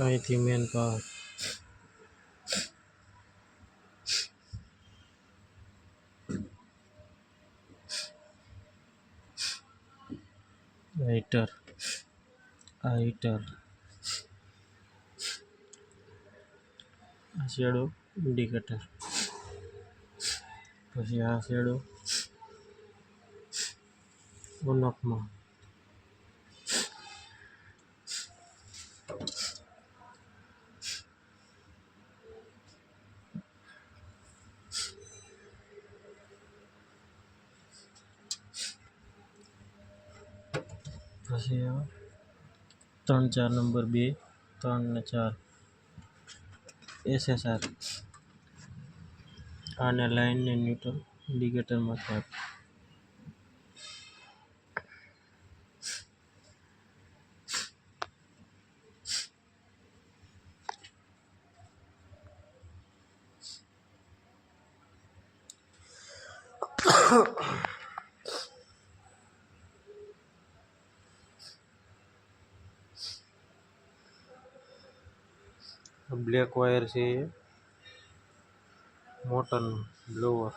અહીંથી man power heater, આ heater, આ શેડો ઇન્ડિકેટર, પછી આ શેડો ઓનઅપમાં, પછી આ 3 4 નંબર 2 3 ને 4 SSR, આને લાઈન ને ન્યુટ્રલ ઇન્ડિકેટરમાંથી આપે. બ્લેક વાયર છે એ મોટરનું બ્લોવર.